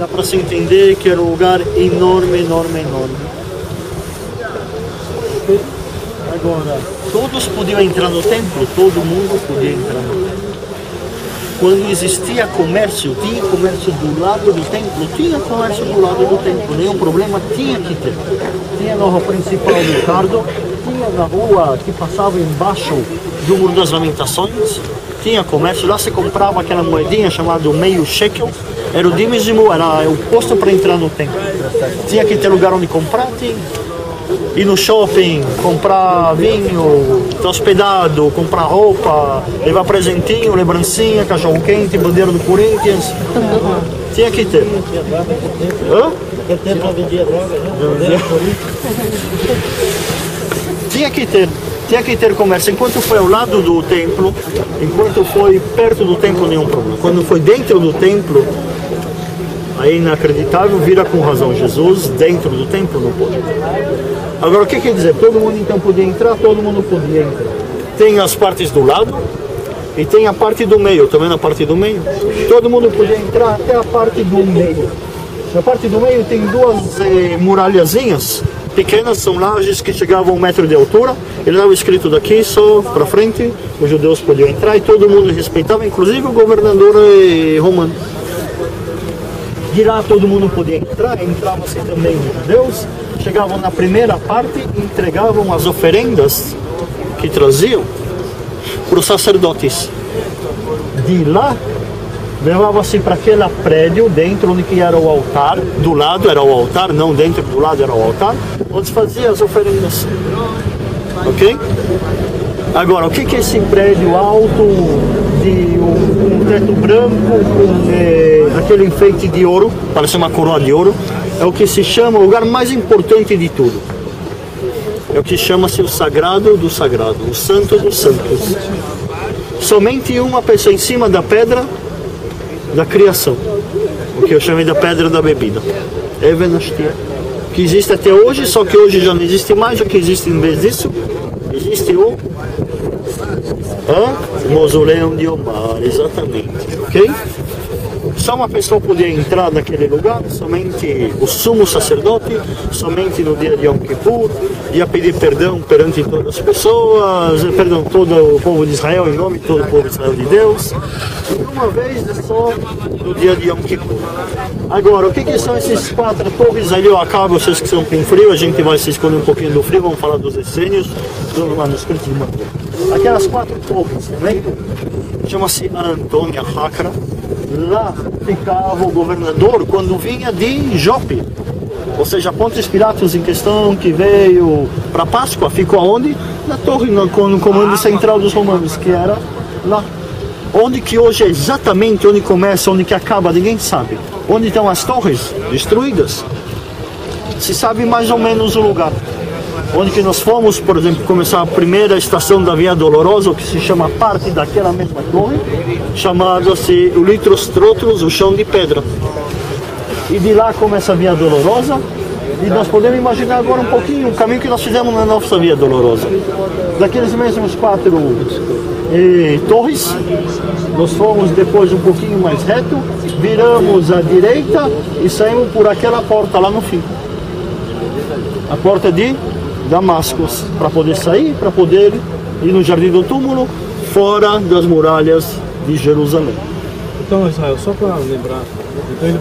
dá para se entender que era um lugar enorme, enorme, enorme. Agora, todos podiam entrar no templo, todo mundo podia entrar no templo. Quando existia comércio, tinha comércio do lado do templo, tinha comércio do lado do templo, nenhum problema, tinha que ter. Tinha na rua principal do Ricardo, tinha na rua que passava embaixo do Muro das Lamentações, tinha comércio, lá se comprava aquela moedinha chamada meio shekel, era o dízimo, era o posto para entrar no templo. Tinha que ter lugar onde comprar, tinha. Ir no shopping, comprar vinho, estar hospedado, comprar roupa, levar presentinho, lembrancinha, cachorro quente, bandeira do Corinthians. Tinha que ter. Hã? Tinha que ter comércio. Enquanto foi ao lado do templo, enquanto foi perto do templo, nenhum problema. Quando foi dentro do templo, aí inacreditável, vira com razão. Jesus dentro do templo não pode. Agora o que quer dizer? Todo mundo então podia entrar, todo mundo podia entrar. Tem as partes do lado e tem a parte do meio, também na parte do meio. Todo mundo podia entrar até a parte do meio. Na parte do meio tem duas muralhazinhas pequenas, são lajes que chegavam a 1 metro de altura. Ele estava escrito daqui só para frente, os judeus podiam entrar e todo mundo respeitava, inclusive o governador romano. De lá todo mundo podia entrar, entravam-se também os judeus. Chegavam na primeira parte e entregavam as oferendas que traziam para os sacerdotes. De lá, levava-se para aquele prédio dentro onde que era o altar, do lado era o altar, não dentro do lado era o altar, onde se fazia as oferendas. Ok? Agora, o que é esse prédio alto, de um teto branco, com aquele enfeite de ouro, parece uma coroa de ouro? É o que se chama o lugar mais importante de tudo. É o que chama-se o sagrado do sagrado, o santo dos santos. Somente uma pessoa em cima da pedra da criação, o que eu chamei da pedra da bebida, Even Ashtia, que existe até hoje, só que hoje já não existe mais. O que existe em vez disso? Existe o mausoléu de Omar, exatamente, ok? Só uma pessoa podia entrar naquele lugar, somente o sumo sacerdote, somente no dia de Yom Kippur, ia pedir perdão perante todas as pessoas, perdão, todo o povo de Israel, em nome de todo o povo de Israel de Deus, uma vez só no dia de Yom Kippur. Agora, o que são esses 4 torres? Ali eu acabo, vocês que são com frio, a gente vai se esconder um pouquinho do frio, vamos falar dos essênios, do manuscrito de Mateus. Aquelas 4 torres, lembra? Chama-se Antônia Hakra. Lá ficava o governador quando vinha de Jope, ou seja, Pontes Pilatos em questão, que veio para Páscoa, ficou aonde? Na torre, no comando central dos romanos, que era lá. Onde que hoje é exatamente, onde começa, onde que acaba, ninguém sabe. Onde estão as torres destruídas? Se sabe mais ou menos o lugar. Onde que nós fomos, por exemplo, começar a primeira estação da Via Dolorosa, que se chama parte daquela mesma torre, chamado-se o Litros Trotros, o chão de pedra. E de lá começa a Via Dolorosa, e nós podemos imaginar agora um pouquinho o caminho que nós fizemos na nossa Via Dolorosa. Daqueles mesmos 4 torres, nós fomos depois um pouquinho mais reto, viramos à direita e saímos por aquela porta lá no fim. A porta de Damasco, para poder sair, para poder ir no Jardim do Túmulo, fora das muralhas de Jerusalém. Então, Israel, só para lembrar, então ele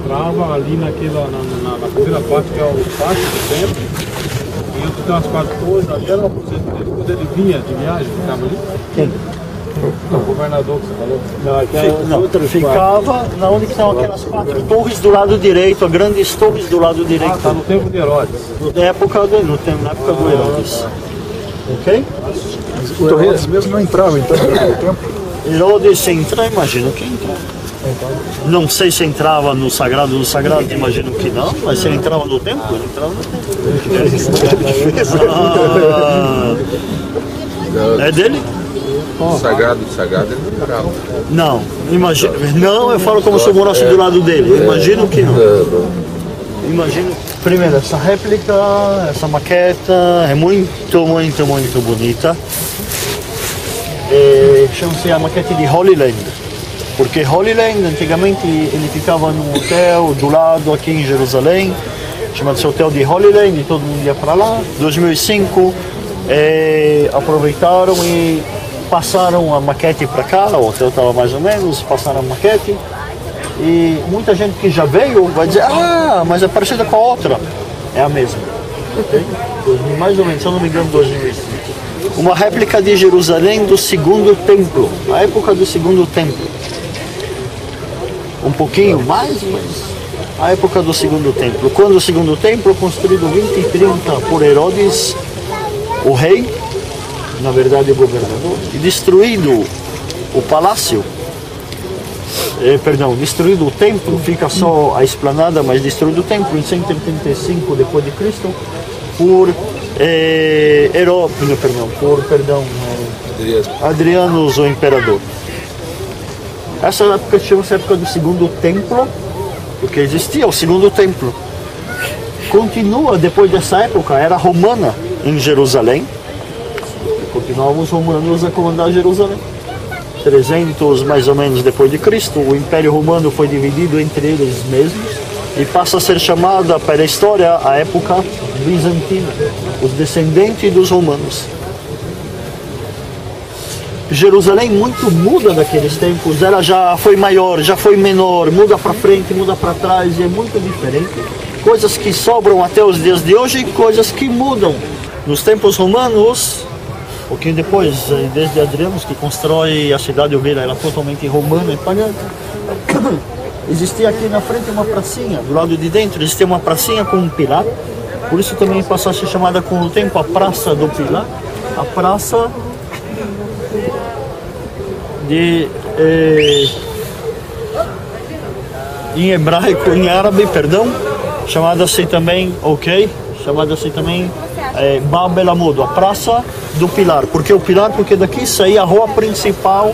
entrava ali na primeira parte, que é o pátio do templo, e onde tem as 4 torres, ali era o aposento dele, quando ele vinha de viagem, ficava ali? Quem? O governador que você falou. Não, ficava na onde estão aquelas 4 torres do lado direito, as grandes torres do lado direito. Ah, tá no tempo de Herodes. Na época do Herodes. Ok? Os torres mesmo não entravam, então, no tempo. Herodes, se entrar, imagino que entrava. Não sei se entrava no Sagrado do Sagrado, imagino que não, mas se ele entrava no templo, ele entrava no templo. É dele? Sagrado, ele não entrava. Não, imagino. Não, eu falo como se eu morasse do lado dele. Eu imagino que não. Imagino. Primeiro, essa réplica, essa maqueta é muito, muito, muito bonita. Chama-se a maquete de Holy Land. Porque Holy Land, antigamente, ele ficava num hotel do lado aqui em Jerusalém, chamado-se Hotel de Holy Land, e todo mundo ia para lá. Em 2005, aproveitaram e passaram a maquete para cá, o hotel estava mais ou menos, passaram a maquete. E muita gente que já veio vai dizer, ah, mas é parecida com a outra. É a mesma. Okay? Mais ou menos, se eu não me engano, 2005. Uma réplica de Jerusalém do segundo templo, a época do segundo templo. Um pouquinho mais, mas a época do segundo templo. Quando o segundo templo, construído 20 e 30 por Herodes, o rei, na verdade o governador, e destruído o palácio, destruído o templo, fica só a esplanada, mas destruído o templo em 135 depois de Cristo por Adriano o imperador. Essa época chama-se época do segundo templo, porque existia o segundo templo. Continua depois dessa época, era romana em Jerusalém. Continuavam os romanos a comandar Jerusalém. 300 mais ou menos depois de Cristo, o Império Romano foi dividido entre eles mesmos e passa a ser chamada pela história a época bizantina, os descendentes dos romanos. Jerusalém muito muda daqueles tempos, ela já foi maior, já foi menor, muda para frente, muda para trás, e é muito diferente. Coisas que sobram até os dias de hoje, coisas que mudam. Nos tempos romanos, um pouquinho depois, desde Adriano, que constrói a cidade Ovelha, ela totalmente romana e pagã. Existia aqui na frente uma pracinha, do lado de dentro existia uma pracinha com um pilar, por isso também passou a ser chamada com o tempo a Praça do Pilar, a praça de em hebraico, em árabe, perdão, chamada-se também, chamada-se também Bab el Amud, a Praça do Pilar. Por que o Pilar? Porque daqui saía a rua principal.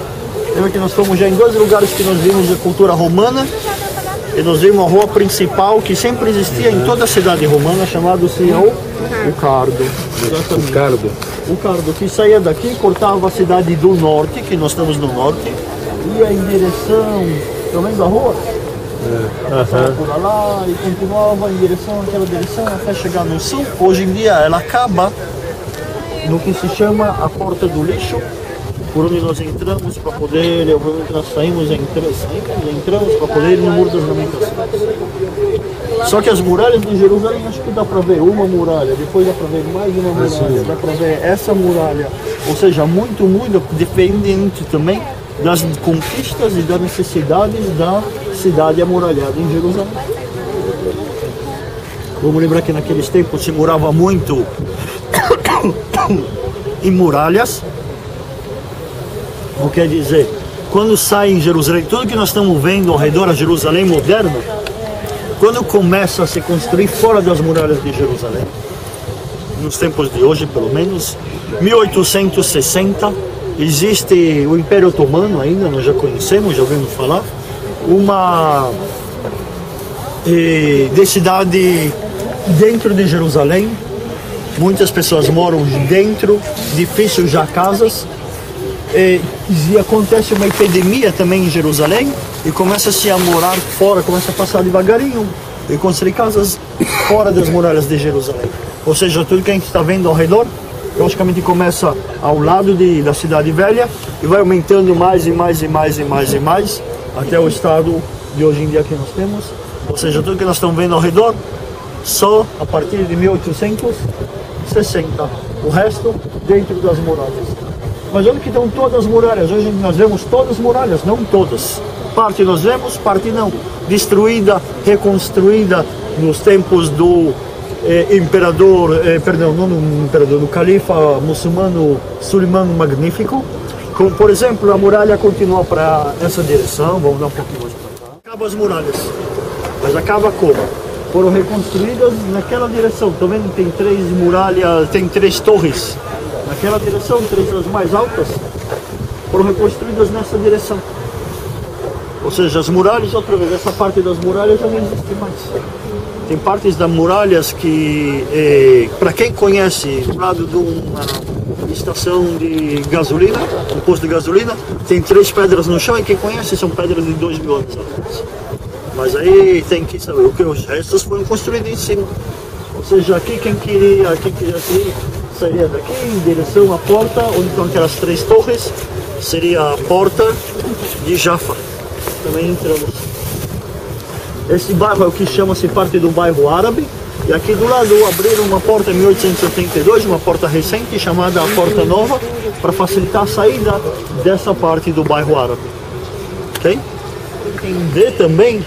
Lembra que nós fomos já em dois lugares que nós vimos a cultura romana, e nós vimos a rua principal que sempre existia em toda a cidade romana, chamado-se o Cardo. O Cardo, que saía daqui, cortava a cidade do norte, que nós estamos no norte, ia em direção, pelo menos a rua, por lá, e continuava em direção àquela direção até chegar no sul. Hoje em dia ela acaba no que se chama a Porta do Lixo, por onde nós entramos para poder, nós saímos, entramos para poder ir no Muro das Lamentações. Só que as muralhas de Jerusalém, acho que dá para ver uma muralha, depois dá para ver mais uma muralha, dá para ver essa muralha, ou seja, muito dependente também das conquistas e das necessidades da cidade amuralhada em Jerusalém. Vamos lembrar que naqueles tempos se morava muito em muralhas. O que quer dizer, quando sai em Jerusalém, tudo que nós estamos vendo ao redor da Jerusalém moderna, quando começa a se construir fora das muralhas de Jerusalém, nos tempos de hoje pelo menos, 1860, existe o Império Otomano ainda, nós já conhecemos, já ouvimos falar, uma cidade dentro de Jerusalém, muitas pessoas moram dentro, difícil já casas, e acontece uma epidemia também em Jerusalém e começa-se a morar fora, começa a passar devagarinho e construir casas fora das muralhas de Jerusalém. Ou seja, tudo que a gente está vendo ao redor, logicamente começa ao lado da cidade velha e vai aumentando mais e mais e mais e mais e mais até o estado de hoje em dia que nós temos. Ou seja, tudo que nós estamos vendo ao redor, só a partir de 1860. O resto dentro das muralhas. Mas onde que estão todas as muralhas? Hoje nós vemos todas as muralhas, não todas. Parte nós vemos, parte não. Destruída, reconstruída nos tempos do do califa muçulmano Suleiman Magnífico. Como, por exemplo, a muralha continua para essa direção, vamos dar um pouquinho mais para cá. Acaba as muralhas, mas acaba como? Foram reconstruídas naquela direção. Estão vendo? Tem 3 muralhas, tem 3 torres. Naquela direção, 3 das mais altas, foram reconstruídas nessa direção. Ou seja, as muralhas, outra vez, essa parte das muralhas já não existe mais. tem partes das muralhas que, para quem conhece, do lado de uma estação de gasolina, um posto de gasolina, tem 3 pedras no chão e quem conhece são pedras de 2.000 anos atrás. Mas aí tem que saber o que os restos foram construídos em cima. Ou seja, aqui quem queria aqui seria daqui em direção à porta, onde estão aquelas 3 torres, seria a porta de Jaffa. Também entramos. Esse bairro é o que chama-se parte do bairro árabe. E aqui do lado abriram uma porta em 1882, uma porta recente chamada a Porta Nova, para facilitar a saída dessa parte do bairro árabe. Ok? Entender também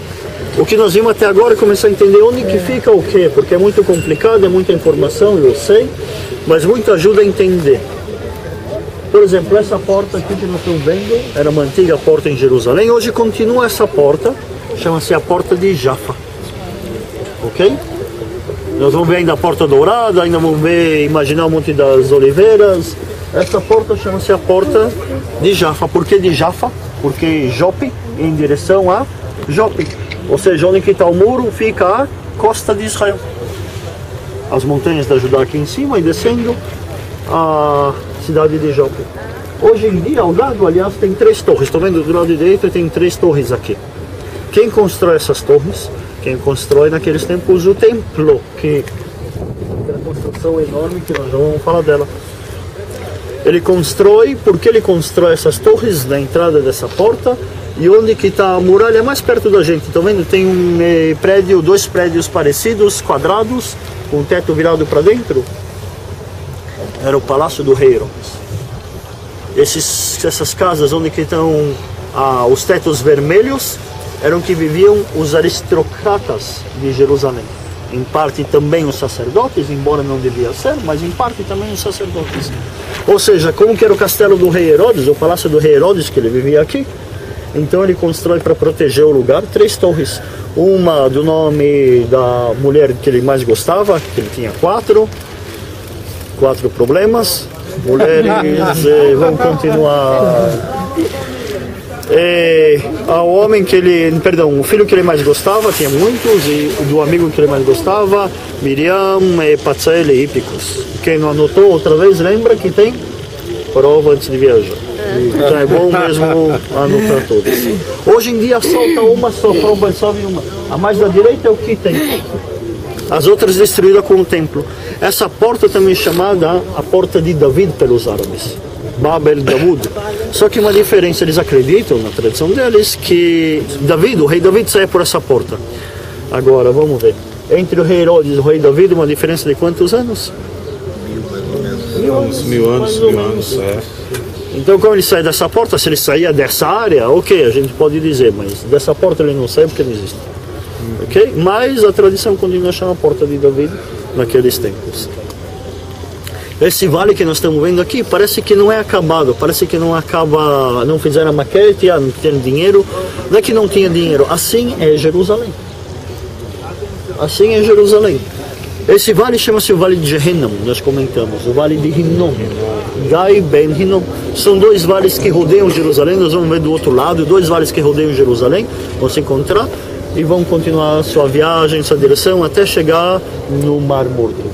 o que nós vimos até agora e começar a entender onde que fica o quê, porque é muito complicado, é muita informação, eu sei, mas muito ajuda a entender. Por exemplo, essa porta aqui que nós estamos vendo era uma antiga porta em Jerusalém, hoje continua essa porta, chama-se a Porta de Jaffa. Ok? Nós vamos ver ainda a Porta Dourada, ainda vamos ver, imaginar o Monte das Oliveiras. Essa porta chama-se a Porta de Jaffa. Por que de Jaffa? Porque Jope, em direção a Jope. Ou seja, onde que está o muro, fica a costa de Israel. As montanhas da Judá aqui em cima e descendo a cidade de Jope. Hoje em dia, ao lado, aliás, tem 3 torres. Estão vendo do lado direito tem 3 torres aqui. Quem constrói essas torres? Quem constrói naqueles tempos o templo, que é uma construção enorme que nós já vamos falar dela. Ele constrói, porque ele constrói essas torres na entrada dessa porta e onde que está a muralha mais perto da gente. Estão vendo? Tem um prédio, 2 prédios parecidos, quadrados, com o teto virado para dentro. Era o Palácio do Rei Herodes. Essas casas onde que estão os tetos vermelhos eram que viviam os aristocratas de Jerusalém. Em parte também os sacerdotes, embora não devia ser, mas em parte também os sacerdotes. Ou seja, como que era o castelo do rei Herodes, o palácio do rei Herodes, que ele vivia aqui, então ele constrói para proteger o lugar 3 torres. Uma do nome da mulher que ele mais gostava, que ele tinha 4 problemas. Mulheres vão continuar... o filho que ele mais gostava, tinha muitos, e do amigo que ele mais gostava, Miriam, Patzael e Hipicus. Quem não anotou outra vez, lembra que tem prova antes de viajar. Então é bom mesmo anotar todas. Hoje em dia solta uma só prova, sobe uma. A mais da direita é o que tem. As outras destruídas com o templo. Essa porta também é chamada a Porta de David pelos árabes. Babel Davud. Só que uma diferença, eles acreditam na tradição deles que o rei David saia por essa porta. Agora, vamos ver. Entre o rei Herodes e o rei David, uma diferença de quantos anos? 1000 anos, é. Então, como ele sai dessa porta, se ele saía dessa área, ok, a gente pode dizer, mas dessa porta ele não sai porque não existe. Ok? Mas a tradição continua a chamar a Porta de David naqueles tempos. Esse vale que nós estamos vendo aqui parece que não é acabado, parece que não acaba, não fizeram a maquete, não tem dinheiro. Não é que não tinha dinheiro, assim é Jerusalém. Assim é Jerusalém. Esse vale chama-se o Vale de Gehennom, nós comentamos, o Vale de Hinnom, Gai Ben Hinnom. São 2 vales que rodeiam Jerusalém, nós vamos ver do outro lado, 2 vales que rodeiam Jerusalém, vão se encontrar e vão continuar sua viagem, sua direção, até chegar no Mar Morto.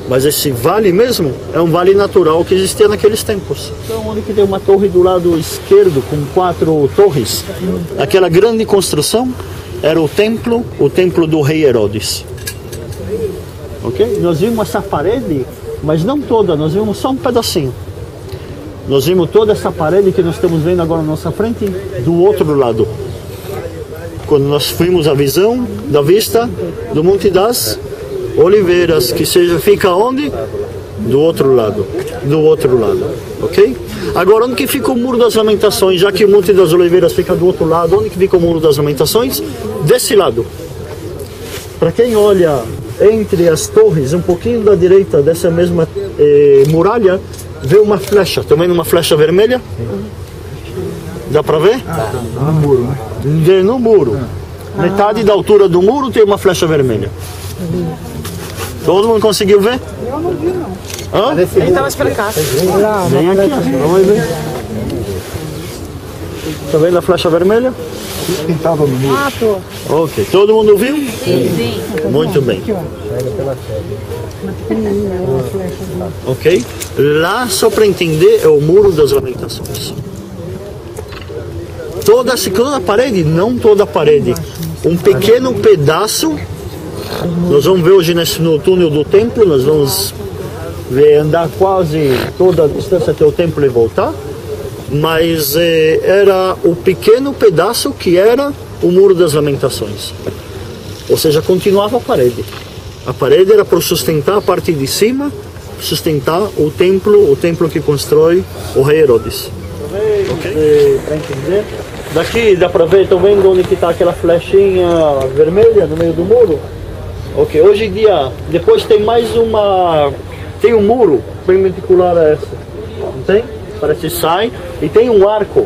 Mas esse vale mesmo é um vale natural que existia naqueles tempos. Então, onde que tem uma torre do lado esquerdo com 4 torres, aquela grande construção era o templo do rei Herodes. Ok? Nós vimos essa parede, mas não toda, nós vimos só um pedacinho. Nós vimos toda essa parede que nós estamos vendo agora na nossa frente do outro lado. Quando nós vimos a visão da vista do Monte das Oliveiras, que fica onde? Do outro lado, ok? Agora, onde que fica o Muro das Lamentações? Já que o Monte das Oliveiras fica do outro lado, onde que fica o Muro das Lamentações? Desse lado. Para quem olha entre as torres, um pouquinho da direita dessa mesma muralha, vê uma flecha. Estão vendo uma flecha vermelha? Dá para ver? No muro, né? No muro. Metade da altura do muro tem uma flecha vermelha. Todo mundo conseguiu ver? Eu não vi, não. Hã? Ele estava mais pra cá. Vem aqui, vamos ver. Tá vendo a flecha vermelha? Pintava no muro. Ah, tô. Ok, todo mundo viu? Sim. Muito bem. Ok? Lá, só para entender, é o Muro das Lamentações. Toda a parede, não toda a parede. Um pequeno pedaço. Nós vamos ver hoje no túnel do templo, nós vamos ver andar quase toda a distância até o templo e voltar. Mas era o pequeno pedaço que era o Muro das Lamentações. Ou seja, continuava a parede. A parede era para sustentar a parte de cima, sustentar o templo que constrói o rei Herodes. Okay? Para entender? Daqui dá para ver, estão vendo onde está aquela flechinha vermelha no meio do muro? Ok, hoje em dia, depois tem mais tem um muro perpendicular a essa, não tem? Parece que sai, e tem um arco.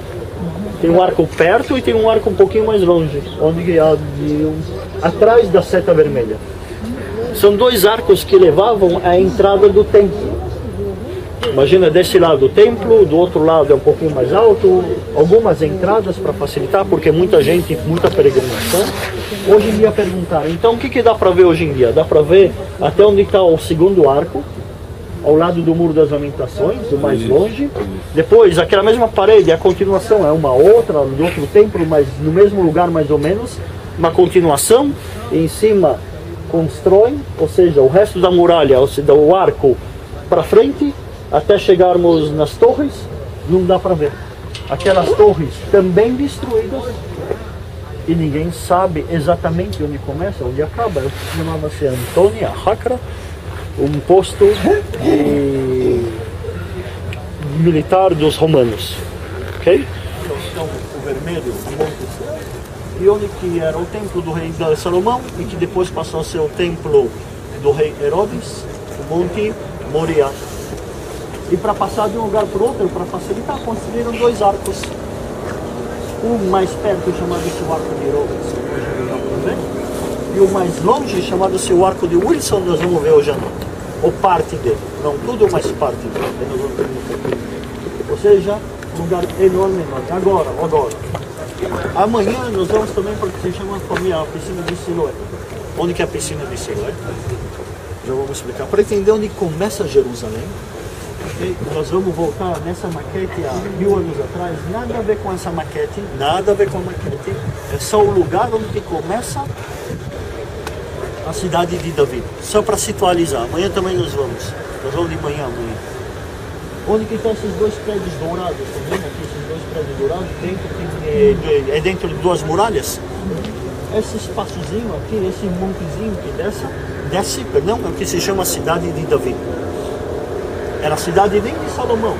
Tem um arco perto e tem um arco um pouquinho mais longe, atrás da seta vermelha. São dois arcos que levavam à entrada do templo. Imagina desse lado o templo, do outro lado é um pouquinho mais alto, algumas entradas para facilitar, porque muita gente, muita peregrinação. Hoje em dia perguntaram, então o que dá para ver hoje em dia? Dá para ver até onde está o segundo arco, ao lado do Muro das Lamentações, o mais longe. Depois, aquela mesma parede, a continuação é uma outra, do outro templo, mas no mesmo lugar mais ou menos, uma continuação, e em cima constrói, ou seja, o resto da muralha, ou seja, o arco para frente, até chegarmos nas torres, não dá para ver. Aquelas torres também destruídas, e ninguém sabe exatamente onde começa, onde acaba. Chamava-se Antônia Hacra, um posto militar dos romanos. Ok? Então, o vermelho, o monte, e onde que era o templo do rei Salomão, e que depois passou a ser o templo do rei Herodes, o Monte Moriá. E para passar de um lugar para o outro, para facilitar, construíram dois arcos. Um mais perto chamado-se o Arco de Herodes, e o mais longe chamado-se o Arco de Wilson, nós vamos ver hoje à noite. Ou parte dele, não tudo, mas parte dele. Ou seja, um lugar enorme. Agora. Amanhã nós vamos também para o que se chama a piscina de Siloé. Onde que é a piscina de Siloé? Já vamos explicar. Para entender onde começa Jerusalém, nós vamos voltar nessa maquete há 1000 anos atrás. Nada a ver com essa maquete, nada a ver com a maquete. É só o lugar onde começa a cidade de Davi. Só para situalizar. Amanhã também nós vamos de manhã amanhã. Onde que estão esses dois prédios dourados? Estão vendo aqui esses dois prédios dourados? É dentro de duas muralhas? Esse espaçozinho aqui, esse montezinho que desce, é o que se chama a cidade de Davi. Era a cidade nem de Salomão.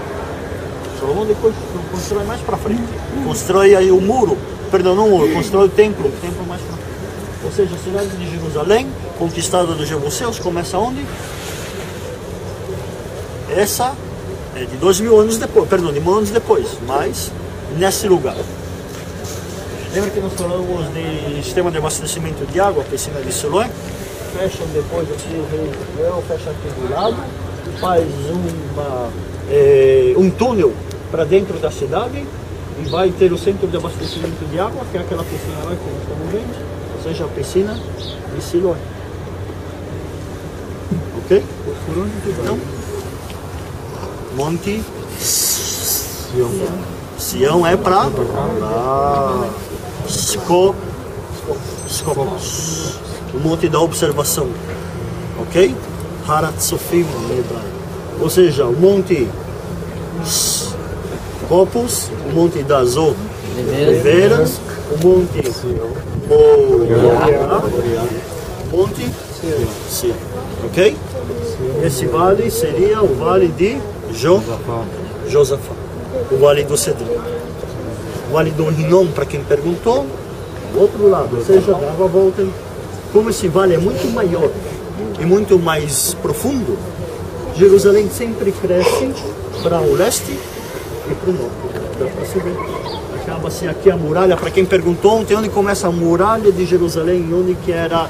Salomão depois constrói mais para frente. Constrói aí o muro, constrói o templo mais para frente. Ou seja, a cidade de Jerusalém, conquistada dos jebuseus, começa onde? Essa é de 2000 anos depois, de 1000 anos depois, mas nesse lugar. Lembra que nós falamos de sistema de abastecimento de água, a piscina de Siloé? Fecham depois aqui o rei Israel, fecha aqui do lado, faz um túnel para dentro da cidade e vai ter o centro de abastecimento de água, que é aquela piscina lá que nós estamos vendo. Ou seja, a piscina de Siloé. Ok? Por onde que vai? Não. Monte Sião. Sião é para lá. Skopos. O monte da observação. Ok? Harat Sofim em hebraico. Ou seja, o monte Skopos, o monte das Oliveiras, o monte Moriá, monte Sião. Ok? Esse vale seria o vale de Josafá, o vale do Cedron. O vale do Rinom, para quem perguntou, do outro lado, ou seja, dava a volta. Como esse vale é muito maior e muito mais profundo, Jerusalém sempre cresce para o leste e para o norte. Dá para se ver. Acaba-se aqui a muralha, para quem perguntou ontem onde começa a muralha de Jerusalém, onde que era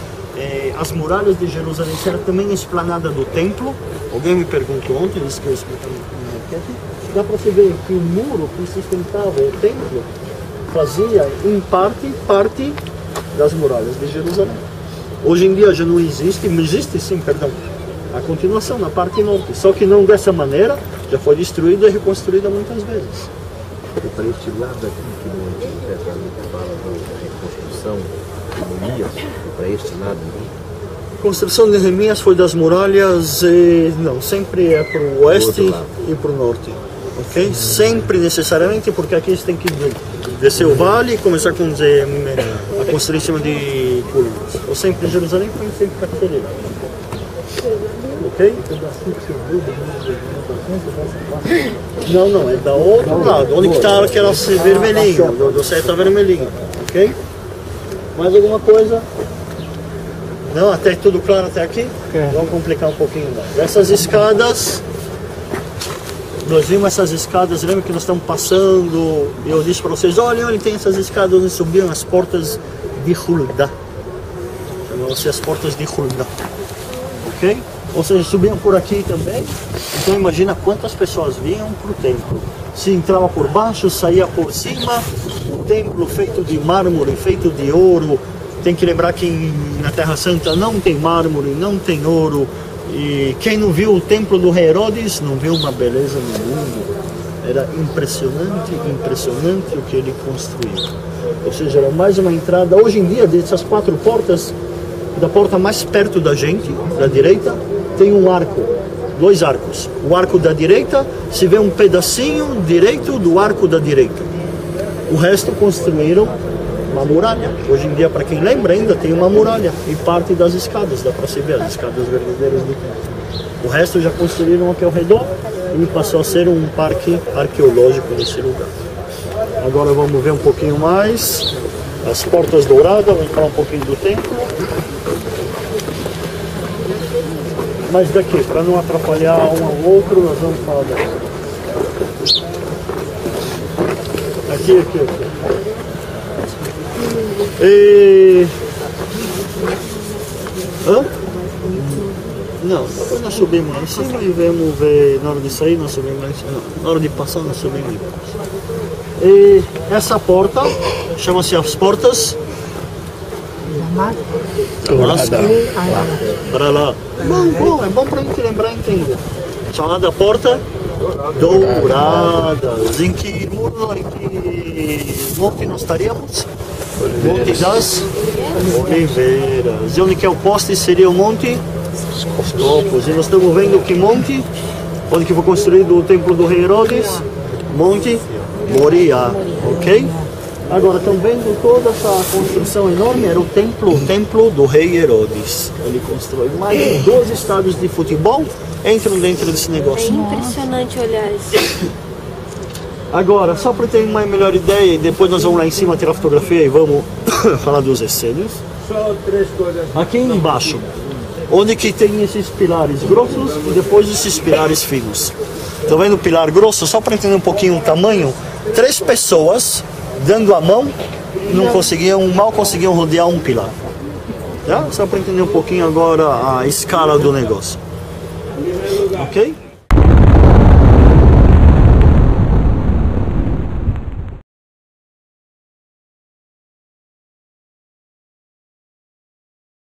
as muralhas de Jerusalém, se era também a esplanada do templo. Alguém me perguntou ontem, disse que eu expliquei na enquete. Dá para se ver que o muro que sustentava o templo fazia em parte das muralhas de Jerusalém. Hoje em dia já não existe, existe sim, perdão, a continuação na parte norte, só que não dessa maneira, já foi destruída e reconstruída muitas vezes. E para este lado aqui, que no Antigo Testamento fala da reconstrução de Neemias, para este lado aqui, A construção de Neemias foi das muralhas, não, sempre é para o oeste e para o norte, ok? Sempre necessariamente, porque aqui você tem que descer o vale e começar a construir em cima de colunas. Ou sempre em Jerusalém, foi sempre para aquele lado. Ok? Não, não, é da outro lado, onde está aquela vermelhinho, do seta vermelhinho, ok? Mais alguma coisa? Não, até tudo claro até aqui? Vamos complicar um pouquinho mais. Essas escadas, nós vimos essas escadas, lembra que nós estamos passando, e eu disse para vocês, olha, tem essas escadas onde subiam as portas de Hulda. Chamam-se as portas de Hulda. Ok? Ou seja, subiam por aqui também. Então imagina quantas pessoas vinham para o templo. Se entrava por baixo, saía por cima. O templo feito de mármore, feito de ouro. Tem que lembrar que na Terra Santa não tem mármore, não tem ouro. E quem não viu o templo do rei Herodes, não viu uma beleza no mundo. Era impressionante, impressionante o que ele construiu. Ou seja, era mais uma entrada. Hoje em dia, dessas 4 portas, da porta mais perto da gente, da direita, tem um arco, 2 arcos. O arco da direita, se vê um pedacinho direito do arco da direita. O resto construíram uma muralha. Hoje em dia, para quem lembra, ainda tem uma muralha e parte das escadas, dá para se ver as escadas verdadeiras do templo. O resto já construíram aqui ao redor e passou a ser um parque arqueológico nesse lugar. Agora vamos ver um pouquinho mais as portas douradas, vamos falar um pouquinho do templo. Mas daqui, para não atrapalhar um ao outro, nós vamos falar daqui. Aqui. Hã? Não, depois nós subimos lá em cima e vamos ver, na hora de sair nós subimos lá em cima, não, na hora de passar nós subimos lá. E essa porta, chama-se as portas para lá. Bom, é bom para a gente lembrar e entender. Chamada porta douradas. Em que monte nós estaríamos? Monte das Oliveiras. E onde que é o poste seria o monte? Os Topos. E nós estamos vendo que monte? Onde que foi construído o templo do rei Herodes? Monte Moriá. Ok? Agora, estão vendo toda essa construção enorme? Era o templo do rei Herodes. Ele construiu mais de 12 estádios de futebol, entram dentro desse negócio. É impressionante olhar isso. Agora, só para ter uma melhor ideia, e depois nós vamos lá em cima tirar fotografia e vamos falar dos essênios. Aqui embaixo, onde que tem esses pilares grossos e depois esses pilares finos. Estão vendo o pilar grosso? Só para entender um pouquinho o tamanho, 3 pessoas dando a mão, mal conseguiam rodear um pilar. Tá? Só para entender um pouquinho agora a escala do negócio. Ok?